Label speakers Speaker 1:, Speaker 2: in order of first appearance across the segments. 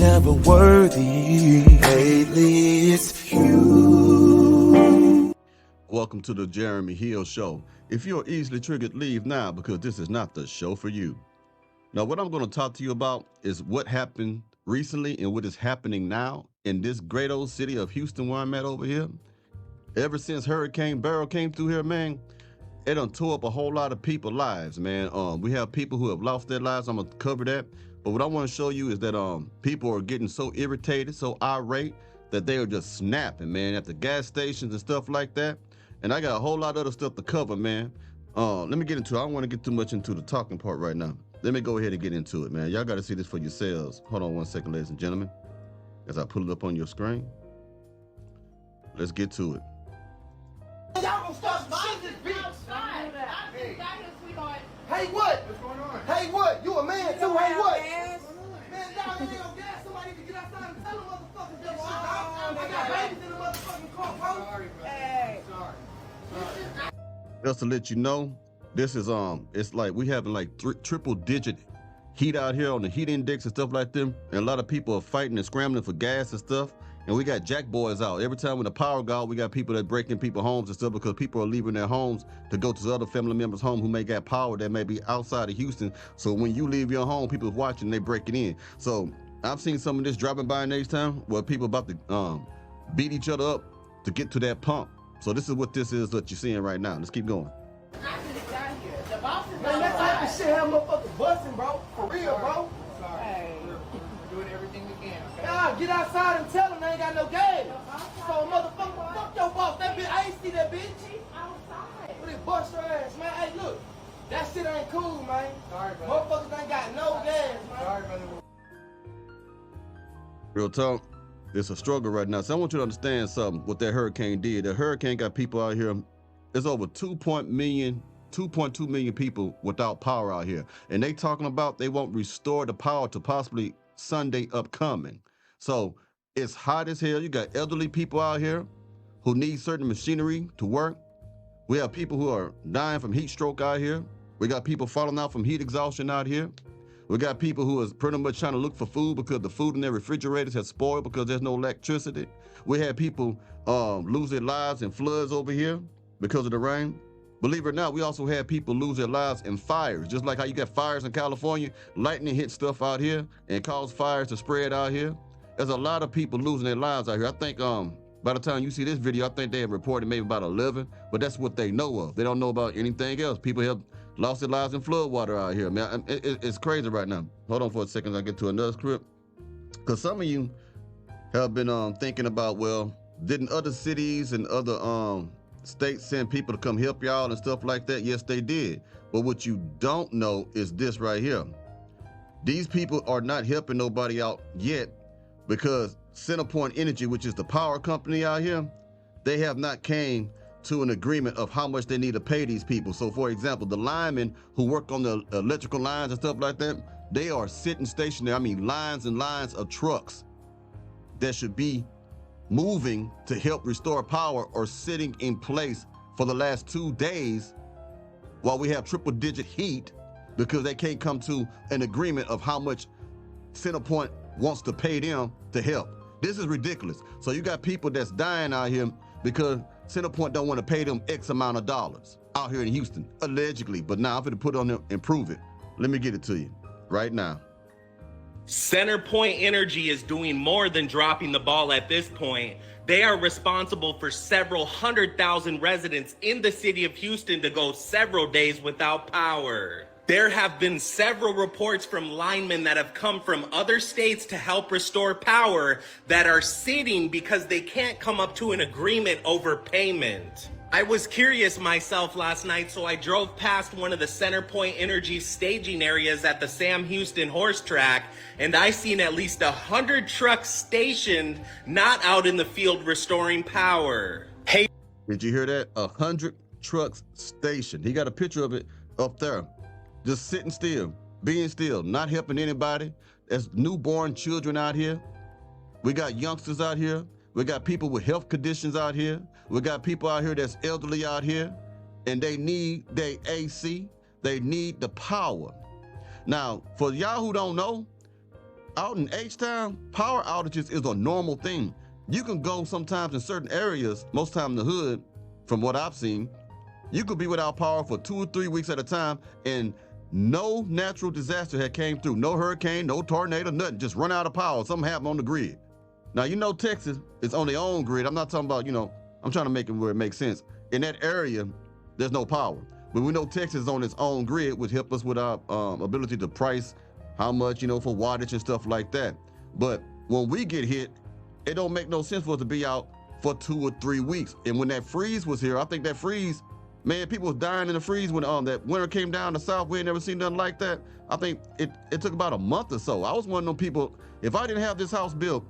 Speaker 1: never worthy. Lately it's you.
Speaker 2: Welcome to the Jeremy Hill Show. If you're easily triggered, leave now, because this is not the show for you. Now, what I'm going to talk to you about is what happened recently and what is happening now in this great old city of Houston, where I'm at over here. Ever since Hurricane Beryl came through here, man, it done tore up a whole lot of people's lives, man. We have people who have lost their lives. I'm going to cover that. But what I want to show you is that people are getting so irritated, so irate, that they are just snapping, man, at the gas stations and stuff like that. And I got a whole lot of other stuff to cover, man. Let me get into it. I don't want to get too much into the talking part right now. Let me go ahead and get into it, man. Y'all got to see this for yourselves. Hold on one second, ladies and gentlemen, as I pull it up on your screen. Let's get to it.
Speaker 3: Y'all gonna start shit this bitch.
Speaker 4: Outside.
Speaker 3: Hey.
Speaker 4: Sweetheart.
Speaker 3: Hey, what?
Speaker 5: What's going on?
Speaker 3: Hey, what? You a man too? Hey, what? Man, y'all ain't no gas. Somebody need to get outside and tell them motherfuckers that shit, dog. I got babies in the motherfucking car, bro.
Speaker 5: Sorry, bro.
Speaker 4: Hey.
Speaker 5: Sorry.
Speaker 2: Just to let you know, this is it's like we having like triple digit heat out here on the heat index and stuff like them, and a lot of people are fighting and scrambling for gas and stuff. And we got jack boys out. Every time when the power go out, we got people that break in people's homes and stuff, because people are leaving their homes to go to other family members' home who may got power that may be outside of Houston. So when you leave your home, people watching, they breaking in. So I've seen some of this driving by in Htown where people about to beat each other up to get to that pump. So this is what this is that you're seeing right now. Let's keep going.
Speaker 4: I should have got here. The boss is
Speaker 3: Man, that type of shit have motherfuckers busting, bro. For real, bro.
Speaker 5: Sorry.
Speaker 4: Hey.
Speaker 5: We're doing everything we can, okay?
Speaker 3: Y'all get outside and tell them they ain't got no gas. So motherfucker, fuck your boss. That bitch, I ain't see that bitch.
Speaker 4: She's outside.
Speaker 3: What it bust her ass, man. Hey, look. That shit ain't cool, man.
Speaker 5: Sorry, brother.
Speaker 3: Motherfuckers ain't got no gas, man.
Speaker 5: Sorry, brother.
Speaker 2: Real talk, it's a struggle right now. So I want you to understand something, what that hurricane did. The hurricane got people out here. There's over 2.2 million people without power out here. And they talking about they won't restore the power to possibly Sunday upcoming. So it's hot as hell. You got elderly people out here who need certain machinery to work. We have people who are dying from heat stroke out here. We got people falling out from heat exhaustion out here. We got people who is pretty much trying to look for food because the food in their refrigerators has spoiled because there's no electricity. We had people lose their lives in floods over here because of the rain. Believe it or not, we also had people lose their lives in fires. Just like how you got fires in California, lightning hit stuff out here and caused fires to spread out here. There's a lot of people losing their lives out here. I think by the time you see this video, I think they have reported maybe about 11, but that's what they know of. They don't know about anything else. People have lost their lives in flood water out here, man. It's crazy right now. Hold on for a second, I'll get to another script. Because some of you have been thinking about, well, didn't other cities and other states send people to come help y'all and stuff like that? Yes, they did. But what you don't know is this right here. These people are not helping nobody out yet, because CenterPoint Energy, which is the power company out here, they have not came to an agreement of how much they need to pay these people. So for example, the linemen who work on the electrical lines and stuff like that, they are sitting stationary. I mean, lines and lines of trucks that should be moving to help restore power or sitting in place for the last 2 days while we have triple digit heat, because they can't come to an agreement of how much CenterPoint wants to pay them to help. This is ridiculous. So you got people that's dying out here because CenterPoint don't want to pay them X amount of dollars out here in Houston, allegedly. But now I'm going to put it on them and prove it. Let me get it to you right now.
Speaker 6: CenterPoint Energy is doing more than dropping the ball at this point. They are responsible for several 100,000 residents in the city of Houston to go several days without power. There have been several reports from linemen that have come from other states to help restore power that are sitting because they can't come up to an agreement over payment. I was curious myself last night, so I drove past one of the CenterPoint Energy staging areas at the Sam Houston horse track, and I seen at least 100 trucks stationed, not out in the field restoring power. Hey,
Speaker 2: did you hear that? 100 trucks stationed. He got a picture of it up there. Just sitting still, being still, not helping anybody. There's newborn children out here. We got youngsters out here. We got people with health conditions out here. We got people out here that's elderly out here, and they need their AC. They need the power. Now, for y'all who don't know, out in H-Town, power outages is a normal thing. You can go sometimes in certain areas, most time in the hood, from what I've seen, you could be without power for 2 or 3 weeks at a time, and no natural disaster had came through. No hurricane, no tornado, nothing. Just run out of power. Something happened on the grid. Now, you know Texas is on their own grid. I'm not talking about, I'm trying to make it where it makes sense. In that area, there's no power. But we know Texas is on its own grid, which help us with our ability to price how much, for wattage and stuff like that. But when we get hit, it don't make no sense for us to be out for 2 or 3 weeks. And when that freeze was here, I think that freeze, man, people was dying in the freeze when that winter came down the south. We ain't never seen nothing like that. I think it took about a month or so. I was one of them people, if I didn't have this house built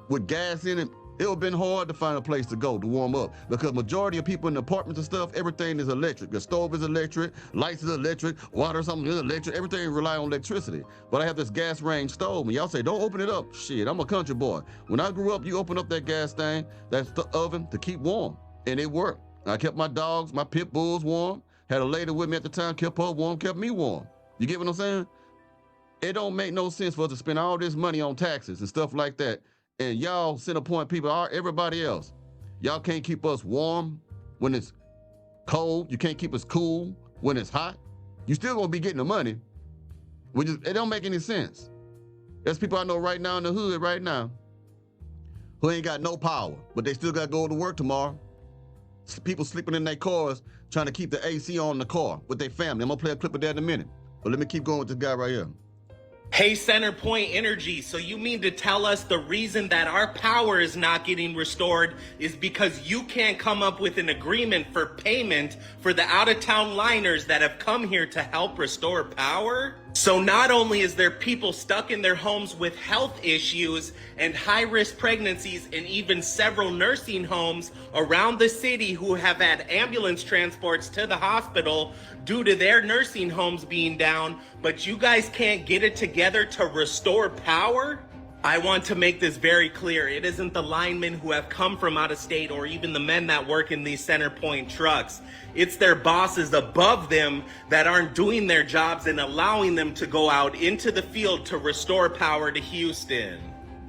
Speaker 2: with gas in it, it would have been hard to find a place to go to warm up, because majority of people in the apartments and stuff, everything is electric. The stove is electric, lights is electric, water something is electric, everything rely on electricity. But I have this gas range stove, and y'all say, don't open it up. Shit, I'm a country boy. When I grew up, you open up that gas thing, that's the oven to keep warm, and it worked. I kept my dogs, my pit bulls warm, had a lady with me at the time, kept her warm, kept me warm. You get what I'm saying? It don't make no sense for us to spend all this money on taxes and stuff like that, and y'all center point people, everybody else, y'all can't keep us warm when it's cold. You can't keep us cool when it's hot. You still gonna be getting the money. It don't make any sense. There's people I know right now in the hood right now who ain't got no power, but they still gotta go to work tomorrow. People sleeping in their cars trying to keep the AC on in the car with their family. I'm gonna play a clip of that in a minute, but let me keep going with this guy right here.
Speaker 6: Hey, Center Point Energy, so you mean to tell us the reason that our power is not getting restored is because you can't come up with an agreement for payment for the out-of-town liners that have come here to help restore power? So not only is there people stuck in their homes with health issues and high-risk pregnancies, and even several nursing homes around the city who have had ambulance transports to the hospital due to their nursing homes being down, but you guys can't get it together to restore power? I want to make this very clear. It isn't the linemen who have come from out of state or even the men that work in these Center Point trucks. It's their bosses above them that aren't doing their jobs and allowing them to go out into the field to restore power to Houston.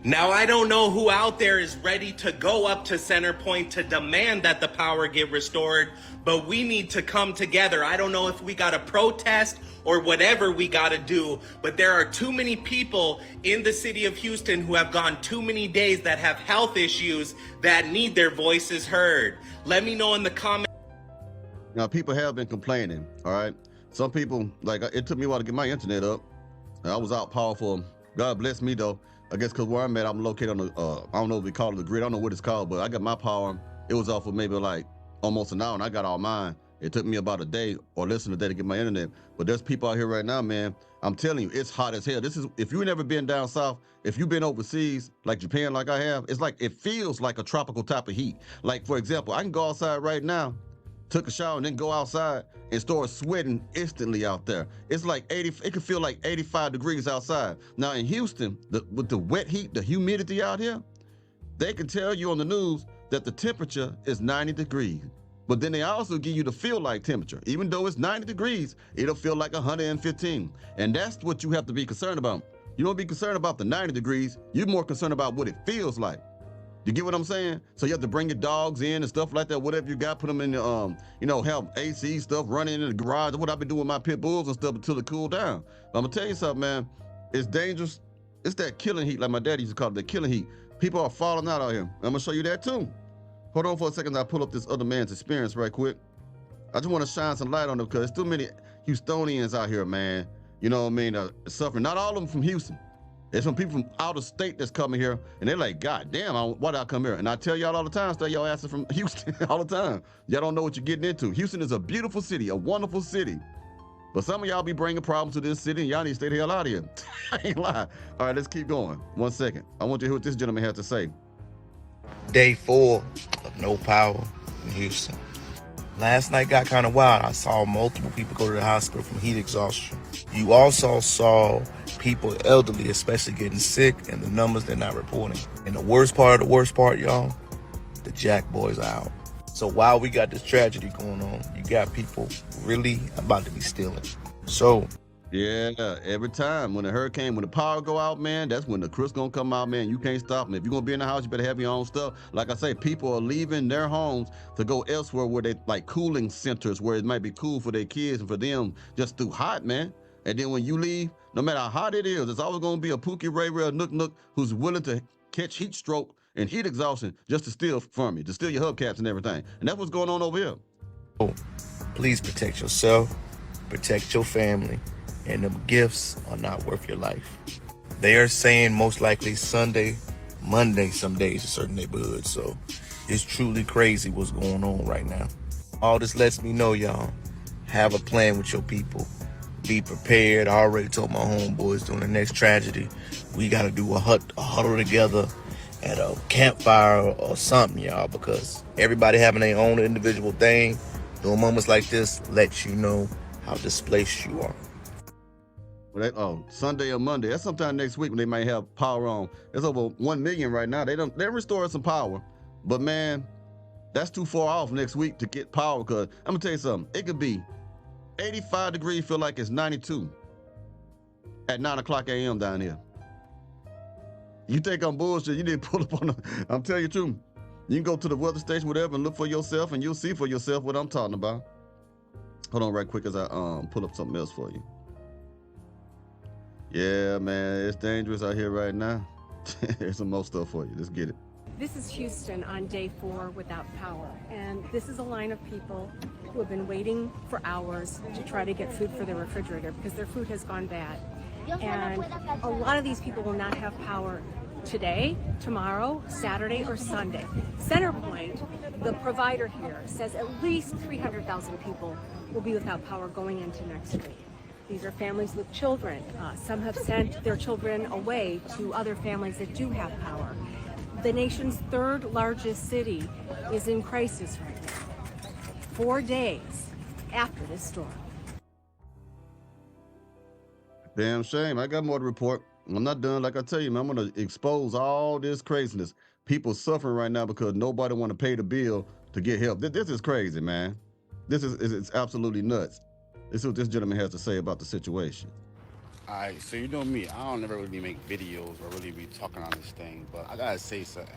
Speaker 6: Now, I don't know who out there is ready to go up to Center Point to demand that the power get restored, but we need to come together. I don't know if we got to protest or whatever we got to do, but there are too many people in the city of Houston who have gone too many days that have health issues that need their voices heard. Let me know in the comments.
Speaker 2: Now, people have been complaining, all right? Some people, like, it took me a while to get my internet up. I was out powerful. God bless me, though. I guess because where I'm at, I'm located on the, I don't know if we call it the grid. I don't know what it's called, but I got my power. It was off for maybe like almost an hour, and I got all mine. It took me about a day or less than a day to get my internet. But there's people out here right now, man. I'm telling you, it's hot as hell. This is, if you've never been down south, if you've been overseas, like Japan, like I have, it's like, it feels like a tropical type of heat. Like, for example, I can go outside right now, took a shower, and then go outside and start sweating instantly out there. It's like 80, it can feel like 85 degrees outside. Now in Houston, with the wet heat, the humidity out here, they can tell you on the news that the temperature is 90 degrees. But then they also give you the feel like temperature. Even though it's 90 degrees, it'll feel like 115. And that's what you have to be concerned about. You don't be concerned about the 90 degrees, you're more concerned about what it feels like. You get what I'm saying? So you have to bring your dogs in and stuff like that, whatever you got, put them in the, have AC stuff running in the garage. What I've been doing with my pit bulls and stuff until it cool down. But I'm gonna tell you something, man. It's dangerous. It's that killing heat, like my daddy used to call it, the killing heat. People are falling out here. I'm gonna show you that too. Hold on for a second, I'll pull up this other man's experience right quick. I just wanna shine some light on it because there's too many Houstonians out here, man. You know what I mean? Suffering. Not all of them from Houston. There's some people from out of state that's coming here, and they're like, God damn, why did I come here? And I tell y'all all the time, stay y'all asses from Houston all the time. Y'all don't know what you're getting into. Houston is a beautiful city, a wonderful city. But some of y'all be bringing problems to this city, and y'all need to stay the hell out of here. I ain't lying. All right, let's keep going. 1 second. I want you to hear what this gentleman has to say.
Speaker 7: Day 4 of no power in Houston. Last night got kind of wild. I saw multiple people go to the hospital from heat exhaustion. You also saw people, elderly especially, getting sick, and the numbers they're not reporting. And the worst part, y'all, the Jack boys are out. So while we got this tragedy going on, you got people really about to be stealing. So
Speaker 2: Yeah, every time when when the power go out, man, that's when the cryst's gonna come out, man. You can't stop them. If you're gonna be in the house, you better have your own stuff. Like I say, people are leaving their homes to go elsewhere where they like cooling centers where it might be cool for their kids and for them just too hot, man. And then when you leave, no matter how hot it is, it's always gonna be a Pookie Ray Ray or Nook Nook who's willing to catch heat stroke and heat exhaustion just to steal from you, to steal your hubcaps and everything. And that's what's going on over here.
Speaker 7: Oh, please protect yourself, protect your family, and them gifts are not worth your life. They are saying most likely Sunday, Monday, some days in certain neighborhoods. So it's truly crazy what's going on right now. All this lets me know, y'all, have a plan with your people. Be prepared. I already told my homeboys during the next tragedy, we got to do a huddle together at a campfire or something, y'all, because everybody having their own individual thing. Doing moments like this lets you know how displaced you are.
Speaker 2: Sunday or Monday. That's sometime next week when they might have power on. It's over 1 million right now. They're restoring some power, but man, that's too far off next week to get power. Cause I'm gonna tell you something. It could be 85 degrees, feel like it's 92 at 9 o'clock a.m. down here. You think I'm bullshit? You need to pull up on. I'm telling you the truth. You can go to the weather station, whatever, and look for yourself, and you'll see for yourself what I'm talking about. Hold on, right quick, as I pull up something else for you. Yeah, man, it's dangerous out here right now. There's some more stuff for you. Let's get it.
Speaker 8: This is Houston on day 4 without power, and this is a line of people who have been waiting for hours to try to get food for their refrigerator because their food has gone bad. And a lot of these people will not have power today, tomorrow, Saturday, or Sunday. Centerpoint, the provider here, says at least 300,000 people will be without power going into next week. These are families with children. Some have sent their children away to other families that do have power. The nation's 3rd largest city is in crisis right now, 4 days after this storm.
Speaker 2: Damn shame. I got more to report. I'm not done. Like I tell you, man, I'm going to expose all this craziness. People suffering right now because nobody want to pay the bill to get help. This is crazy, man. It's absolutely nuts. This is what this gentleman has to say about the situation.
Speaker 9: All right, so you know me, I don't never really make videos or really be talking on this thing, but I gotta say something.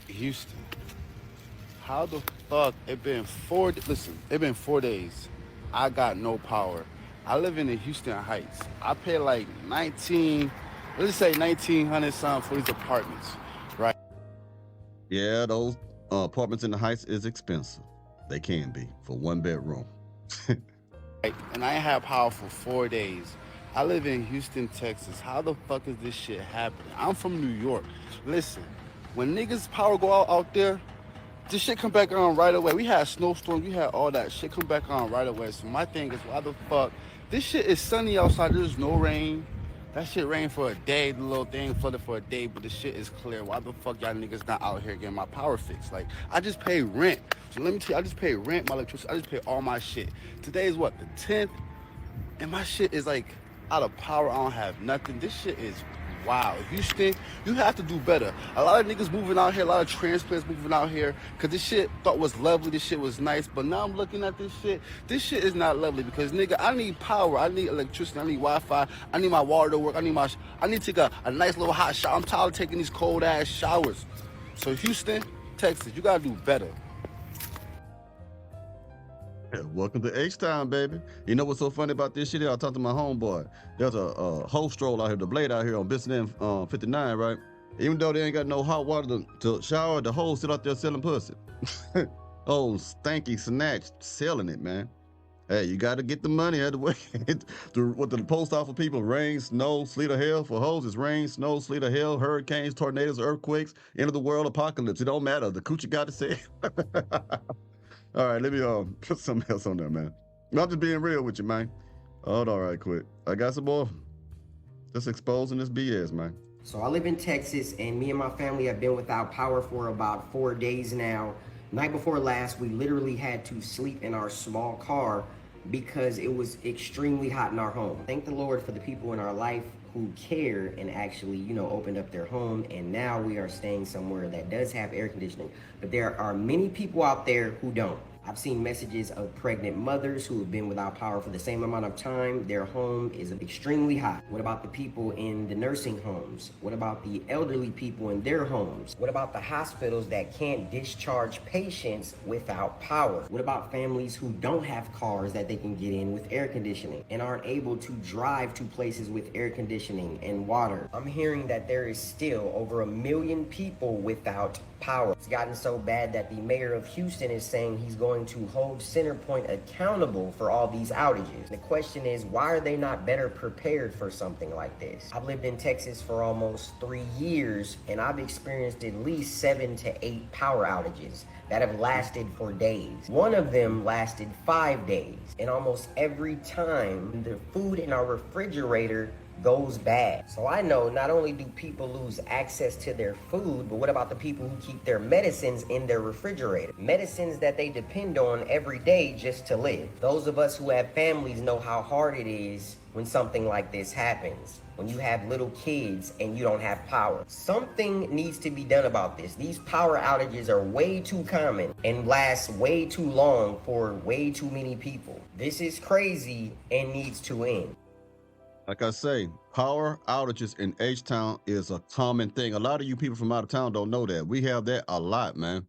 Speaker 9: Houston, how the fuck it been it been 4 days. I got no power. I live in the Houston Heights. I pay like let's say 1,900 something for these apartments, right?
Speaker 2: Yeah, those apartments in the Heights is expensive. They can be for 1 bedroom.
Speaker 9: And I ain't had power for 4 days. I live in Houston, Texas. How the fuck is this shit happening? I'm from New York. Listen, when niggas power go out there, this shit come back on right away. We had snowstorms, we had all that shit come back on right away. So my thing is, why the fuck? This shit is sunny outside, there's no rain. That shit rained for a day, the little thing flooded for a day, but the shit is clear. Why the fuck y'all niggas not out here getting my power fixed? Like, I just pay rent. So let me tell you, I just pay rent, my electricity, I just pay all my shit. Today is what, the 10th? And my shit is like out of power, I don't have nothing. This shit is wow. Houston, you have to do better. A lot of niggas moving out here, a lot of transplants moving out here, because this shit thought was lovely, this shit was nice, but now I'm looking at this shit is not lovely, because nigga, I need power, I need electricity, I need Wi-Fi, I need my water to work, I need to take a nice little hot shower. I'm tired of taking these cold ass showers. So Houston, Texas, you gotta do better.
Speaker 2: Welcome to Htown, baby. You know what's so funny about this shit here? I talked to my homeboy. There's a hose stroll out here, the blade out here on Business 59, right? Even though they ain't got no hot water to shower, the hose sit out there selling pussy. Oh, stanky snatch selling it, man. Hey, you got to get the money out of the way. What the post office people, rain, snow, sleet, or hail. For hoses, rain, snow, sleet, or hail, hurricanes, tornadoes, earthquakes, end of the world, apocalypse. It don't matter. The coochie got to say. All right, let me put something else on there, man. I'm just being real with you, man. Hold on right quick. I got some more. Just exposing this BS, man.
Speaker 10: So I live in Texas, and me and my family have been without power for about 4 days now. Night before last, we literally had to sleep in our small car because it was extremely hot in our home. Thank the Lord for the people in our life who care and actually, opened up their home, and now we are staying somewhere that does have air conditioning. But there are many people out there who don't. I've seen messages of pregnant mothers who have been without power for the same amount of time. Their home is extremely hot. What about the people in the nursing homes? What about the elderly people in their homes? What about the hospitals that can't discharge patients without power? What about families who don't have cars that they can get in with air conditioning and aren't able to drive to places with air conditioning and water? I'm hearing that there is still over 1 million people without power. It's gotten so bad that the mayor of Houston is saying he's going to hold CenterPoint accountable for all these outages. The question is, why are they not better prepared for something like this? I've lived in Texas for almost 3 years, and I've experienced at least 7 to 8 power outages that have lasted for days. One of them lasted 5 days, and almost every time the food in our refrigerator goes bad. So I know not only do people lose access to their food, but what about the people who keep their medicines in their refrigerator? Medicines that they depend on every day just to live. Those of us who have families know how hard it is when something like this happens. When you have little kids and you don't have power. Something needs to be done about this. These power outages are way too common and last way too long for way too many people. This is crazy and needs to end.
Speaker 2: Like I say, power outages in H-Town is a common thing. A lot of you people from out of town don't know that. We have that a lot, man.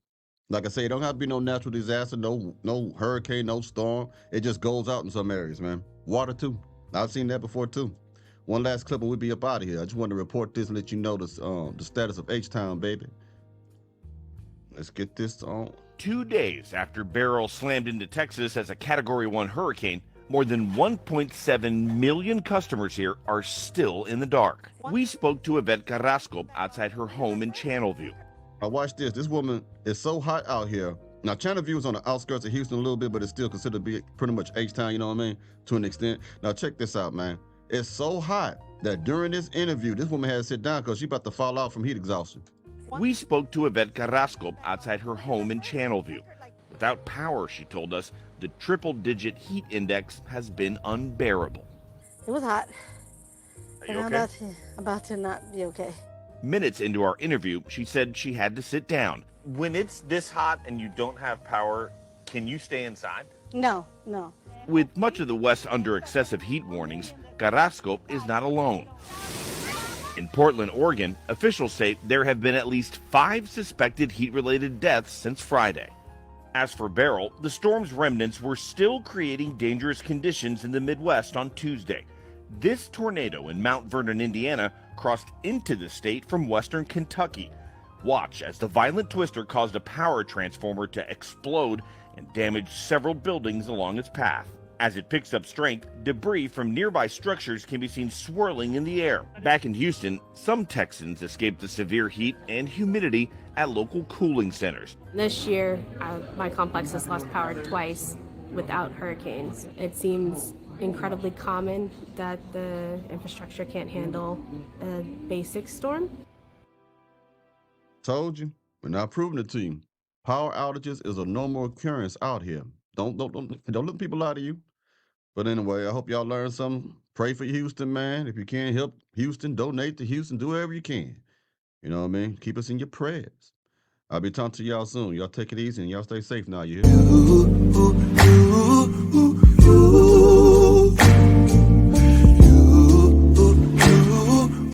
Speaker 2: Like I say, it don't have to be no natural disaster, no hurricane, no storm. It just goes out in some areas, man. Water too. I've seen that before too. One last clip and we'll be up out of here. I just wanted to report this and let you know the status of H-Town, baby. Let's get this on.
Speaker 11: 2 days after Beryl slammed into Texas as a Category 1 hurricane, more than 1.7 million customers here are still in the dark. We spoke to Yvette Carrasco outside her home in Channelview.
Speaker 2: Now watch this. This woman is so hot out here. Now Channelview is on the outskirts of Houston a little bit, but it's still considered to be pretty much H-Town, you know what I mean? To an extent. Now check this out, man. It's so hot that during this interview, this woman had to sit down because she's about to fall out from heat exhaustion.
Speaker 11: We spoke to Yvette Carrasco outside her home in Channelview. Without power, she told us, the triple-digit heat index has been unbearable.
Speaker 12: It was hot.
Speaker 11: Are you
Speaker 12: and
Speaker 11: okay?
Speaker 12: I'm about to not be okay.
Speaker 11: Minutes into our interview, she said she had to sit down.
Speaker 13: When it's this hot and you don't have power, can you stay inside?
Speaker 12: No.
Speaker 11: With much of the West under excessive heat warnings, Carrasco is not alone. In Portland, Oregon, officials say there have been at least 5 suspected heat-related deaths since Friday. As for Beryl, the storm's remnants were still creating dangerous conditions in the Midwest on Tuesday. This tornado in Mount Vernon, Indiana, crossed into the state from western Kentucky. Watch as the violent twister caused a power transformer to explode and damage several buildings along its path. As it picks up strength, debris from nearby structures can be seen swirling in the air. Back in Houston, some Texans escaped the severe heat and humidity at local cooling centers.
Speaker 14: This year, my complex has lost power twice without hurricanes. It seems incredibly common that the infrastructure can't handle a basic storm.
Speaker 2: Told you, we're not proving it to you. Power outages is a normal occurrence out here. Don't let people lie to you. But anyway, I hope y'all learned something. Pray for Houston, man. If you can't help Houston, donate to Houston. Do whatever you can. You know what I mean? Keep us in your prayers. I'll be talking to y'all soon. Y'all take it easy and y'all stay safe now, you hear?